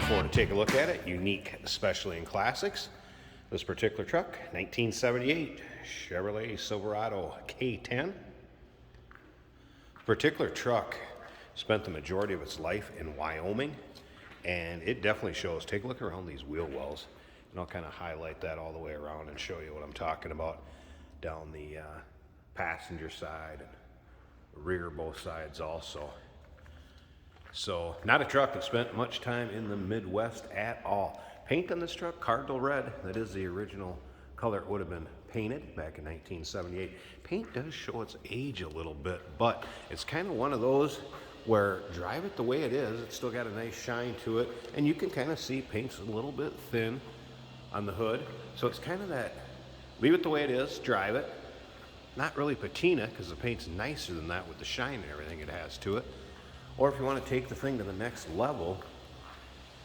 for to take a look at it. Unique, especially in classics. This particular truck, 1978 Chevrolet Silverado K10. Particular truck spent the majority of its life in Wyoming, and it definitely shows. Take a look around these wheel wells, and I'll kind of highlight that all the way around and show you what I'm talking about down the passenger side and rear both sides also. So not a truck that spent much time in the Midwest at all. Paint on this truck, Cardinal Red. That is the original color it would have been painted back in 1978. Paint does show its age a little bit, but it's kind of one of those where drive it the way it is. It's still got a nice shine to it, and you can kind of see paint's a little bit thin on the hood. So it's kind of that, leave it the way it is, drive it. Not really patina, because the paint's nicer than that with the shine and everything it has to it. Or if you want to take the thing to the next level,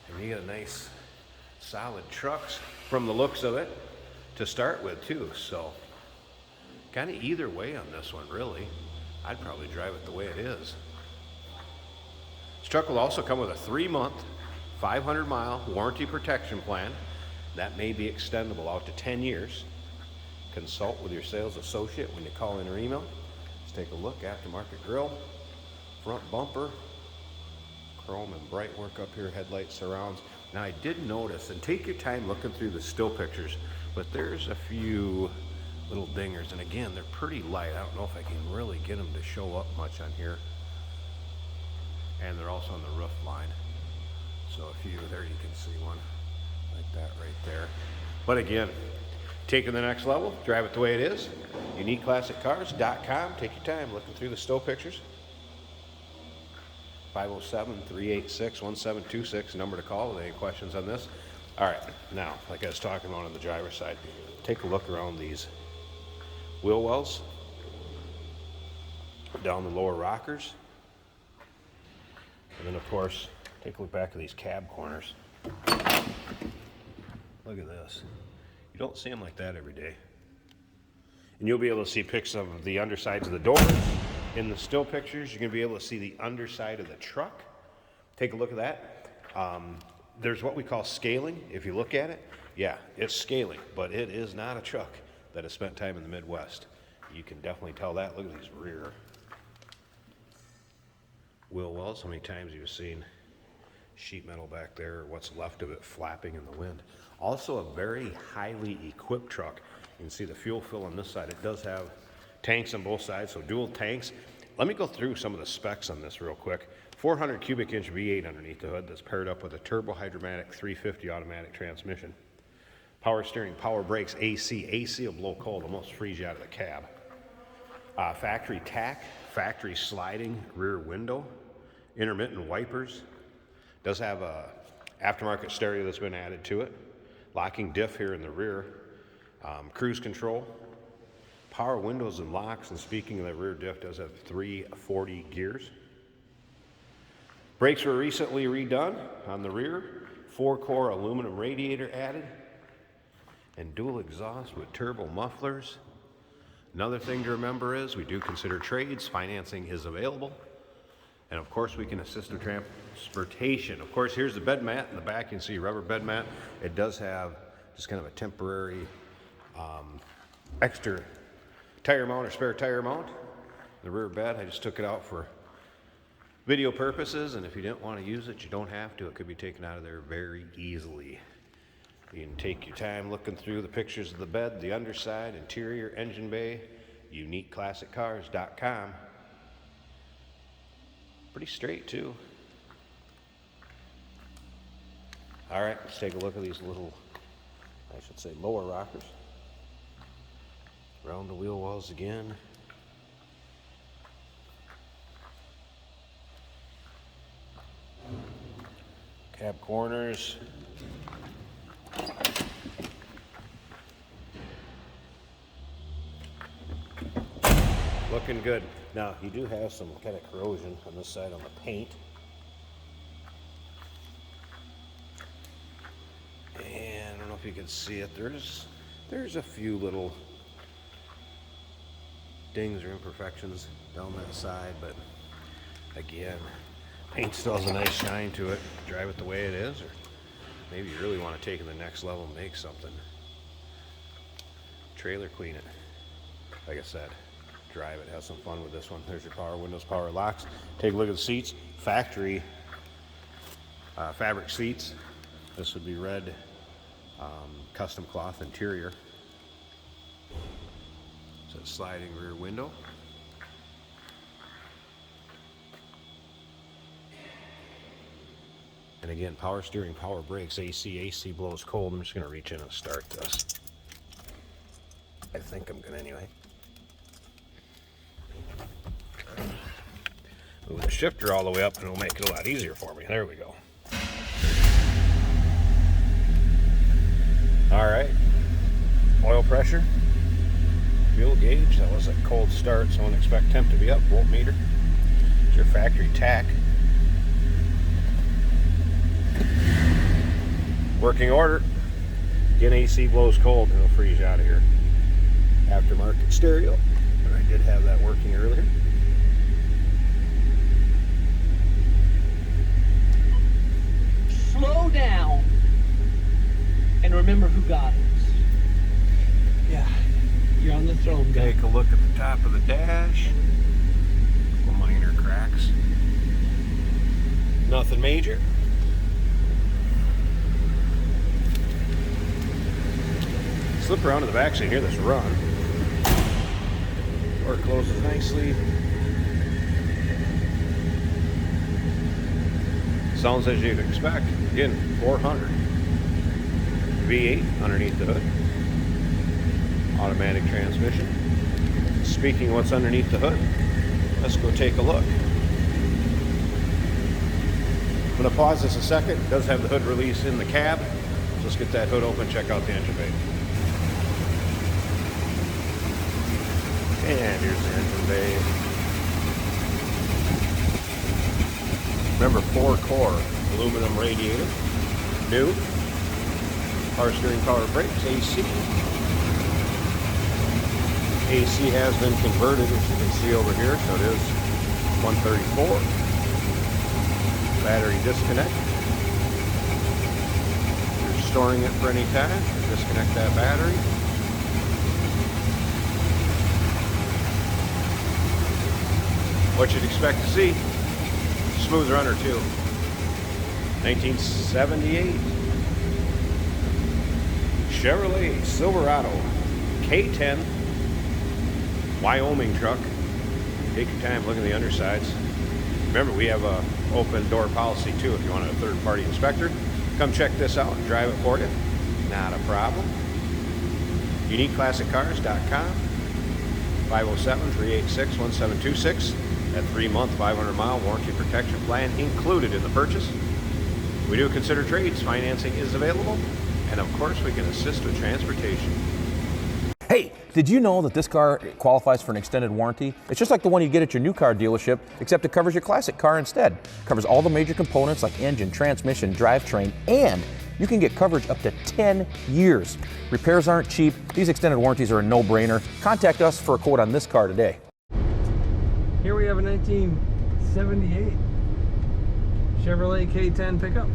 and you get a nice solid trucks from the looks of it to start with too. So kind of either way on this one, really. I'd probably drive it the way it is. This truck will also come with a 3-month, 500-mile warranty protection plan. That may be extendable out to 10 years. Consult with your sales associate when you call in or email. Let's take a look. Aftermarket grille, front bumper, chrome and bright work up here, headlight surrounds. Now I did notice, and take your time looking through the still pictures, but there's a few little dingers, and again, they're pretty light. I don't know if I can really get them to show up much on here. And they're also on the roof line. So a few there, you can see one like that right there. But again, taking the next level, drive it the way it is. UniqueClassicCars.com. Take your time looking through the still pictures. 507-386-1726, number to call with any questions on this. All right, now, like I was talking about on the driver's side, take a look around these wheel wells, down the lower rockers, and then of course, take a look back at these cab corners. Look at this. You don't see them like that every day. And you'll be able to see pics of the undersides of the doors. In the still pictures, you're going to be able to see the underside of the truck. Take a look at that. There's what we call scaling. If you look at it, yeah, it's scaling, but it is not a truck that has spent time in the Midwest. You can definitely tell that. Look at these rear wheel wells. How many times you've seen sheet metal back there, or what's left of it flapping in the wind. Also a very highly equipped truck. You can see the fuel fill on this side. It does have tanks on both sides, so dual tanks. Let me go through some of the specs on this real quick. 400 cubic inch V8 underneath the hood that's paired up with a turbo hydromatic 350 automatic transmission. Power steering, power brakes, AC. AC will blow cold, almost freeze you out of the cab. Factory tack, factory sliding rear window, intermittent wipers. Does have a aftermarket stereo that's been added to it. Locking diff here in the rear. Cruise control. Power windows and locks, and speaking of the rear diff, does have 340 gears. Brakes were recently redone on the rear. 4-core aluminum radiator added. And dual exhaust with turbo mufflers. Another thing to remember is we do consider trades. Financing is available. And of course we can assist with transportation. Of course, here's the bed mat. In the back you can see rubber bed mat. It does have just kind of a temporary extra tire mount or spare tire mount. The rear bed, I just took it out for video purposes, and if you didn't want to use it, you don't have to. It could be taken out of there very easily. You can take your time looking through the pictures of the bed, the underside, interior, engine bay, UniqueClassicCars.com. Pretty straight too. All right, let's take a look at these little, I should say, lower rockers. Around the wheel wells again. Cab corners. Looking good. Now, you do have some kind of corrosion on this side on the paint. And I don't know if you can see it. There's a few little dings or imperfections down that side, but again, paint still has a nice shine to it. Drive it the way it is, or maybe you really want to take it to the next level and make something. Trailer clean it. Like I said, drive it, have some fun with this one. There's your power windows, power locks. Take a look at the seats. Factory fabric seats. This would be red custom cloth interior. It's a sliding rear window. And again, power steering, power brakes, AC blows cold. I'm just going to reach in and start this. I think I'm going to anyway. Move the shifter all the way up and it'll make it a lot easier for me. There we go. All right. Oil pressure. Fuel gauge. That was a cold start, so I don't expect temp to be up. Voltmeter. It's your factory tach. Working order. Again, AC blows cold and it'll freeze you out of here. Aftermarket stereo. And I did have that working earlier. Slow down and remember who got it. Yeah, you're on the throne, guy. Take a look at the top of the dash. Couple minor cracks. Nothing major. Slip around to the back so you hear this run. Door closes nicely. Sounds as you'd expect. Again, 400. V8 underneath the hood. Automatic transmission. Speaking of what's underneath the hood, let's go take a look. I'm going to pause this a second. It does have the hood release in the cab. So let's get that hood open, check out the engine bay. And here's the engine bay. Remember, 4-core aluminum radiator. New. Power steering, power brakes, AC. AC has been converted, as you can see over here, so it is 134. Battery disconnect. You're storing it for any time. Disconnect that battery. What you'd expect to see. Smooth runner too. 1978 Chevrolet Silverado K10 Wyoming truck. Take your time, look at the undersides. Remember, we have a open door policy too if you want a third-party inspector. Come check this out and drive it for you. Not a problem. UniqueClassicCars.com. 507-386-1726. That 3-month, 500-mile warranty protection plan included in the purchase. We do consider trades. Financing is available. And of course, we can assist with transportation. Hey, did you know that this car qualifies for an extended warranty? It's just like the one you get at your new car dealership, except it covers your classic car instead. It covers all the major components like engine, transmission, drivetrain, and you can get coverage up to 10 years. Repairs aren't cheap. These extended warranties are a no-brainer. Contact us for a quote on this car today. Here we have a 1978 Chevrolet K10 pickup.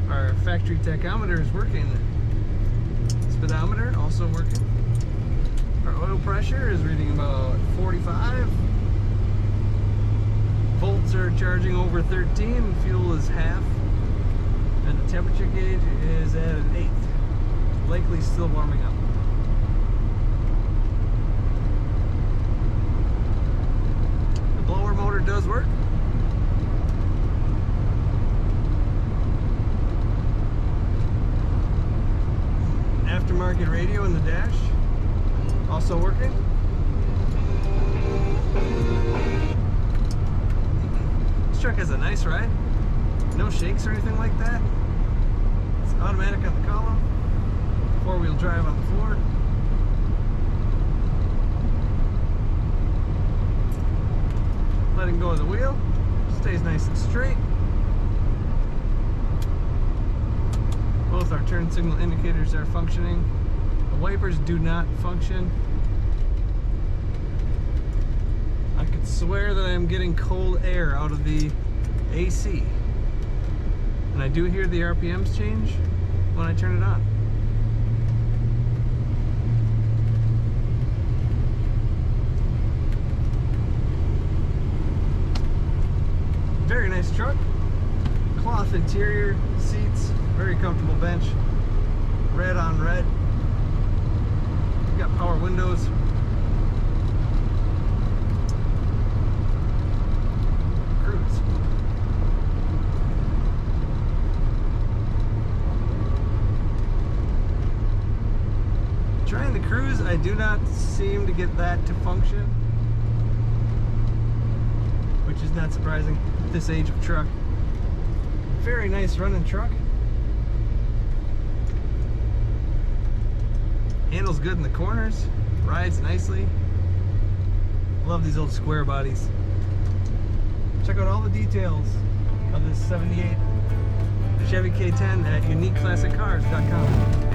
Our factory tachometer is working. Speedometer also working. Our oil pressure is reading about 45. Volts are charging over 13. Fuel is half. And the temperature gauge is at an 8. Likely still warming up. The blower motor does work. Aftermarket radio in the dash, also working. This truck has a nice ride. No shakes or anything like that. It's automatic on the column. 4-wheel drive on the floor. Letting go of the wheel. Stays nice and straight. Both our turn signal indicators are functioning. The wipers do not function. swear that I'm getting cold air out of the AC. And I do hear the RPMs change when I turn it on. Very nice truck. Cloth interior, seats, very comfortable bench. Red on red. Got power windows. Cruise. Trying the cruise, I do not seem to get that to function, which is not surprising at this age of truck. Very nice running truck. Handles good in the corners, rides nicely. Love these old square bodies. Check out all the details of this 78 Chevy K10 at uniqueclassiccars.com.